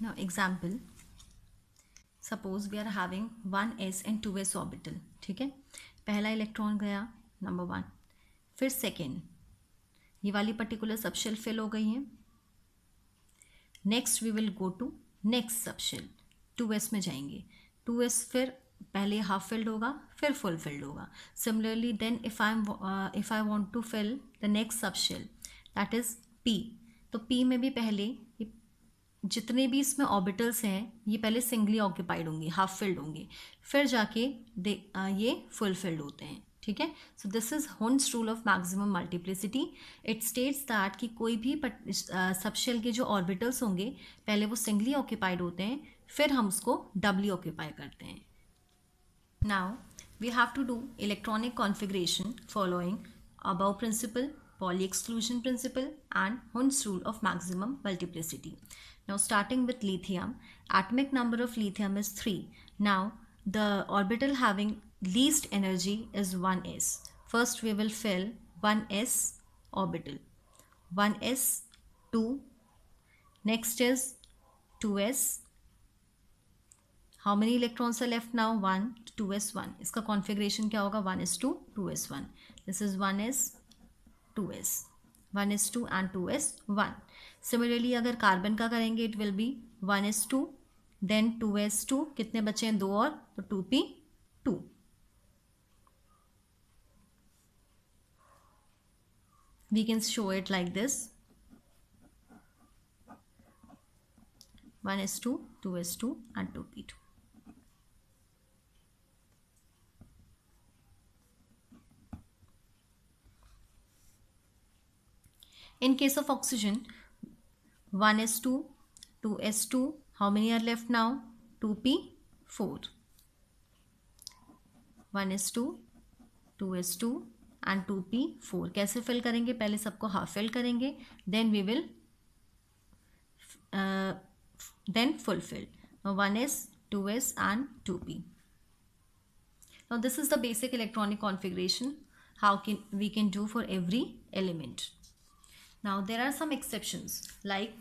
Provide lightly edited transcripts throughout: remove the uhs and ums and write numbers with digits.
Now example, suppose we are having 1s and 2s orbital. ठीक है, पहला electron गया नंबर 1, फिर सेकेंड, ये वाली पर्टिकुलर सबशेल फिल हो गई है. Next we will go to next subshell, 2s में जाएंगे. 2s फिर पहले हाफ फिल्ड होगा फिर फुल फिल्ड होगा. Similarly then if I want to fill the next subshell that is p, तो p में भी पहले ये जितने भी इसमें ऑर्बिटल्स हैं ये पहले सिंगली ऑक्यूपाइड होंगे, हाफ फिल्ड होंगे, फिर जाके ये फुल फिल्ड होते हैं. ठीक है, so this is होन्स rule of maximum multiplicity. It states that कि कोई भी सबशेल के जो ऑर्बिटल्स होंगे पहले वो सिंगली ऑक्यूपाइड होते हैं, फिर हम उसको डबली ऑक्यूपाई करते हैं. Now we have to do electronic configuration following above principle, Pauli exclusion principle and Hund's rule of maximum multiplicity. Now starting with lithium, atomic number of lithium is 3. Now the orbital having least energy is 1s. First we will fill 1s orbital. 1s, 2, next is 2s. How many electrons are left now? 1, 2s, 1. इसका configuration क्या होगा? 1s2, 2s1. This is 1s, 2s, 1s2 and 2s1. Similarly अगर carbon का करेंगे it will be 1s2 then 2s2, कितने बचे हैं? 2 और, तो 2p2. We can show it like this, 1s2, 2s2 and 2p2. In case of oxygen, 1s2, 2s2, how many are left now? 2p4. 1s2, 2s2 and 2p4. कैसे fill करेंगे? पहले सबको half fill करेंगे, then we will then full fill. Now 1s, 2s and 2p. Now this is the basic electronic configuration how we can do for every element. Now there are some exceptions, like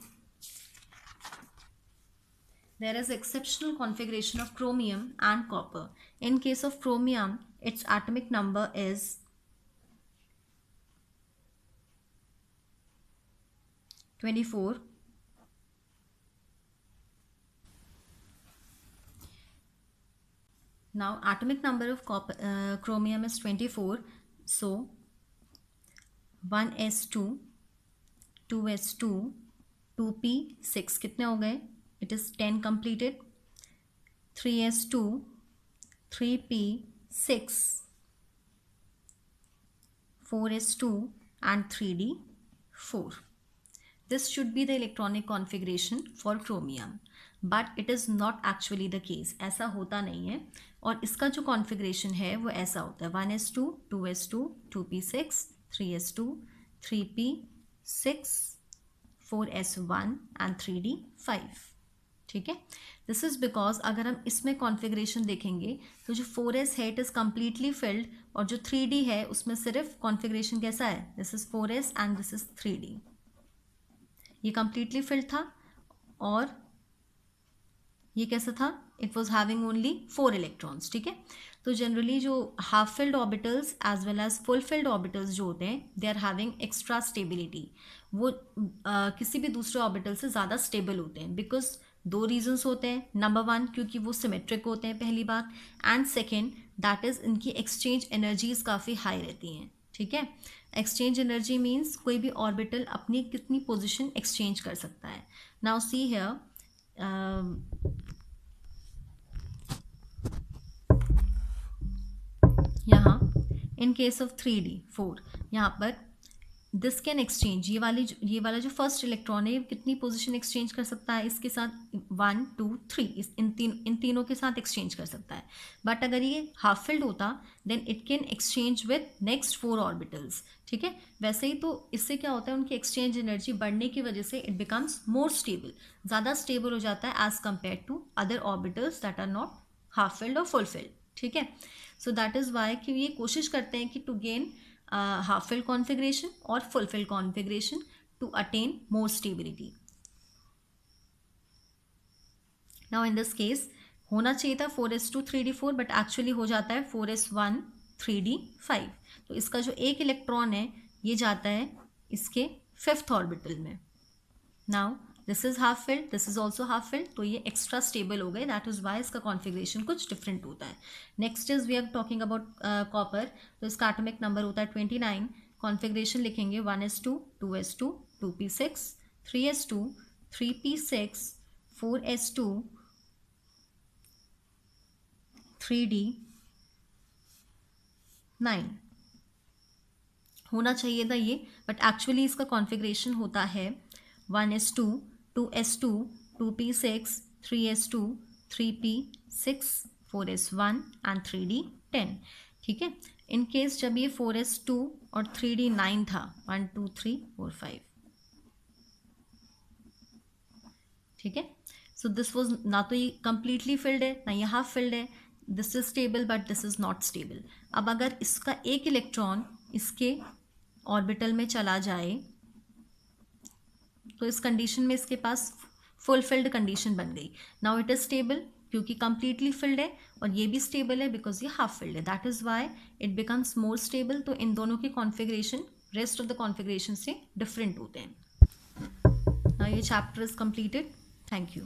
there is exceptional configuration of chromium and copper. In case of chromium, its atomic number is 24. Now atomic number of chromium is 24. So 1s2, 2s2, 2p6 कितने हो गए? It is 10 completed. 3s2, 3p6, 4s2 and 3d4. This should be the electronic configuration for chromium, but it is not actually the case. ऐसा होता नहीं है, और इसका जो configuration है वो ऐसा होता है 1s2, 2s2, 2p6, 3s2, 3p6, 4s1 and 3d5. ठीक है, दिस इज बिकॉज अगर हम इसमें कॉन्फ़िगरेशन देखेंगे तो जो 4s है इट इज़ कम्प्लीटली फिल्ड, और जो 3d है उसमें सिर्फ कॉन्फ़िगरेशन कैसा है? This is 4s and this is 3d. ये कम्प्लीटली फिल्ड था और ये कैसा था? It was having only 4 electrons. ठीक है, तो जनरली जो half filled orbitals as well as full filled orbitals जो होते हैं they are having extra stability. वो किसी भी दूसरे ऑर्बिटल से ज़्यादा स्टेबल होते हैं, बिकॉज 2 रीजंस होते हैं. नंबर 1 क्योंकि वो सिमेट्रिक होते हैं पहली बात, एंड सेकेंड दैट इज़ इनकी एक्सचेंज एनर्जीज काफ़ी हाई रहती हैं. ठीक है, एक्सचेंज एनर्जी मीन्स कोई भी ऑर्बिटल अपनी कितनी पोजिशन एक्सचेंज कर सकता है. नाउ सी हियर, यहाँ इन केस ऑफ 3d4 यहाँ पर दिस कैन एक्सचेंज, ये वाला जो फर्स्ट इलेक्ट्रॉन है कितनी पोजीशन एक्सचेंज कर सकता है? इसके साथ 1, 2, 3 इन तीनों के साथ एक्सचेंज कर सकता है. बट अगर ये हाफ फिल्ड होता then it can exchange with next 4 orbitals. ठीक है, वैसे ही तो इससे क्या होता है, उनकी एक्सचेंज एनर्जी बढ़ने की वजह से इट बिकम्स मोर स्टेबल, ज़्यादा स्टेबल हो जाता है as compared to other orbitals that are not half filled और फुल फिल्ड. ठीक है, सो दैट इज़ वाई कि ये कोशिश करते हैं कि to gain half fill configuration or full fill configuration to attain more stability. Now in this case होना चाहिए था 4s2 3d4 बट एक्चुअली हो जाता है 4s1 3d5। तो इसका जो एक इलेक्ट्रॉन है ये जाता है इसके 5th ऑर्बिटल में। Now this is half filled, this is also half filled, तो ये एक्स्ट्रा स्टेबल हो गए, दैट इज वाई इसका कॉन्फिग्रेशन कुछ डिफरेंट होता है। Next is we are talking about copper, तो इसका एटॉमिक नंबर होता है 29। कॉन्फिग्रेशन लिखेंगे 1s2 2s2 2p6 3s2 3p6 4s2 3d9 होना चाहिए था ये, बट एक्चुअली इसका कॉन्फिग्रेशन होता है 1s2 2s2 2p6 3s2 3p6 4s1 and 3d10। ठीक है, इन केस जब ये 4s2 और 3d9 था 1 2 3 4 5, ठीक है, सो दिस वॉज ना तो ये कंप्लीटली फिल्ड है ना ये हाफ फिल्ड है, this is stable but this is not stable. अब अगर इसका एक इलेक्ट्रॉन इसके ऑर्बिटल में चला जाए तो इस कंडीशन में इसके पास फुलफिल्ड कंडीशन बन गई। नाउ इट इज स्टेबल क्योंकि कंप्लीटली फिल्ड है, और ये भी स्टेबल है बिकॉज ये हाफ फिल्ड है, that is why it becomes more stable. तो इन दोनों के configuration rest of the configuration से डिफरेंट होते हैं। नाउ ये chapter is completed. Thank you.